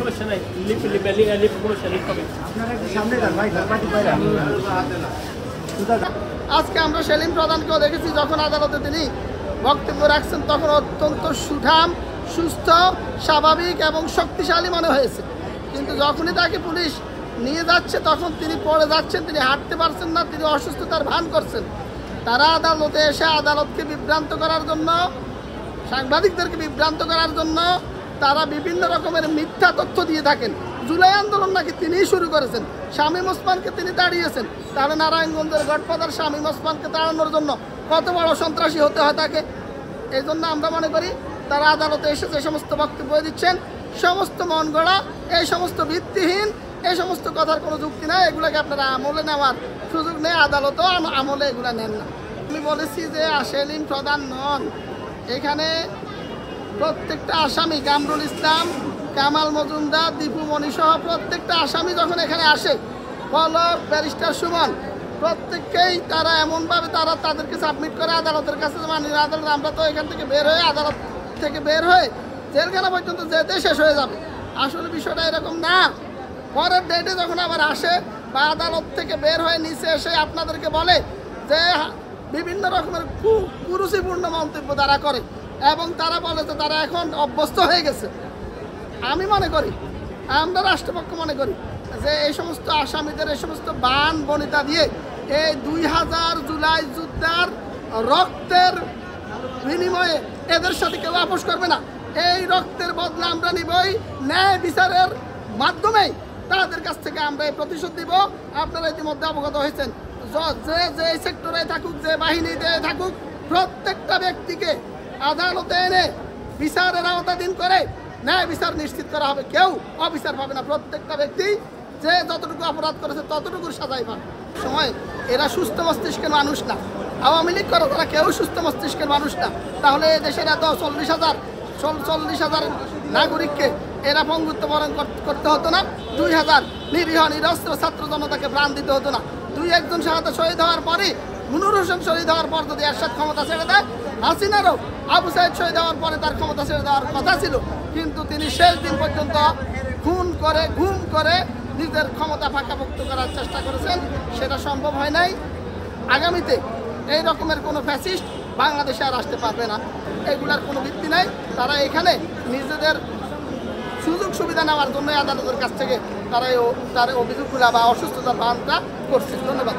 সমস্যা নাই, লিপ সমস্যা লিপ হবে। আজকে আমরা সেলিম প্রধানকেও দেখেছি, যখন আদালতে তিনি বক্তব্য রাখছেন তখন অত্যন্ত সুঠাম, সুস্থ, স্বাভাবিক এবং শক্তিশালী মনে হয়েছে। কিন্তু যখনই তাকে পুলিশ নিয়ে যাচ্ছে তখন তিনি পড়ে যাচ্ছেন, তিনি হাঁটতে পারছেন না, তিনি অসুস্থতার ভান করছেন। তারা আদালতে এসে আদালতকে বিভ্রান্ত করার জন্য, সাংবাদিকদেরকে বিভ্রান্ত করার জন্য তারা বিভিন্ন রকমের মিথ্যা তথ্য দিয়ে থাকেন। জুলাই আন্দোলন নাকি তিনিই শুরু করেছেন, শামীম ওসমানকে তিনি তাড়িয়েছেন। তাহলে নারায়ণগঞ্জের গডফাদার শামীম ওসমানকে তাড়ানোর জন্য কত বড় সন্ত্রাসী হতে হয় তাকে। এই জন্য আমরা মনে করি তারা আদালতে এসে যে সমস্ত বক্তব্য দিচ্ছেন সমস্ত মন গড়া, এই সমস্ত ভিত্তিহীন, এই সমস্ত কথার কোনো যুক্তি নাই। এগুলোকে আপনারা আমলে নেওয়ার সুযোগ নেই, আদালতও আমলে এগুলো নেন না। আমি বলেছি যে সেলিম প্রধান নন, এখানে প্রত্যেকটা আসামি, কামরুল ইসলাম, কামাল মজুমদার, দীপু মনি সহ প্রত্যেকটা আসামি যখন এখানে আসে, পলক, ব্যারিস্টার সুমন, প্রত্যেককেই তারা এমনভাবে তাদেরকে সাবমিট করে আদালতের কাছে। মানে আদালত, আমরা তো এখান থেকে বের হয়ে, আদালত থেকে বের হয়ে জেলখানা পর্যন্ত যেতে শেষ হয়ে যাবে। আসলে বিষয়টা এরকম না। পরের ডেটে যখন আবার আসে বা আদালত থেকে বের হয়ে নিচে এসে আপনাদেরকে বলে যে বিভিন্ন রকমের কুরুচিপূর্ণ মন্তব্য তারা করে এবং তারা বলে যে তারা এখন অভ্যস্ত হয়ে গেছে। আমি মনে করি, আমরা রাষ্ট্রপক্ষ মনে করি যে এই সমস্ত আসামিদের এই সমস্ত বান বনিতা দিয়ে এই 2000 জুলাই যোদ্ধার রক্তের বিনিময়ে এদের সাথে কেউ আপোষ করবে না। এই রক্তের বদলা আমরা নিবই, ন্যায় বিচারের মাধ্যমেই তাদের কাছ থেকে আমরা এই প্রতিশোধ দিব। আপনারা ইতিমধ্যে অবগত হয়েছেন, যে সেক্টরে থাকুক, যে বাহিনীতে থাকুক, প্রত্যেকটা ব্যক্তিকে আদালতে এনে বিচারের আওতাধীন করে ন্যায় বিচার নিশ্চিত করা হবে। কেউ অবিচার পাবে না। প্রত্যেকটা ব্যক্তি যে যতটুকু অপরাধ করেছে ততটুকুর সাজাই পাবে। সময় এরা সুস্থ মস্তিষ্কের মানুষ না। আওয়ামী লীগ করে তারা কেউ সুস্থ মস্তিষ্কের মানুষ না। তাহলে এই দেশের এত 40,000 নাগরিককে এরা পঙ্গুত্ব বরণ করতে হতো না। 2000 নিরীহ নিরস্ত্র ছাত্র জনতাকে প্রাণ দিতে হতো না। 2-1 শাহাদাত শহীদ হওয়ার পরে, মুনুর হোসেন শহীদ হওয়ার পর যদি এরশাদ ক্ষমতা ছেড়ে দেয়, হাসিনারও আবু সাইদ শহীদ হওয়ার পরে তার ক্ষমতা ছেড়ে দেওয়ার কথা ছিল, কিন্তু তিনি শেষ দিন পর্যন্ত খুন করে, ঘুম করে নিজের ক্ষমতা ফাঁকাভুক্ত করার চেষ্টা করেছেন। সেটা সম্ভব হয় নাই। আগামীতে এই রকমের কোনো ফ্যাসিস্ট বাংলাদেশে আর আসতে পারবে না। এগুলার কোনো ভিত্তি নাই। তারা এখানে নিজেদের সুযোগ সুবিধা নেওয়ার জন্য আদালতের কাছ থেকে তারা অভিযোগগুলা বা অসুস্থতার বানটা করছে। ধন্যবাদ।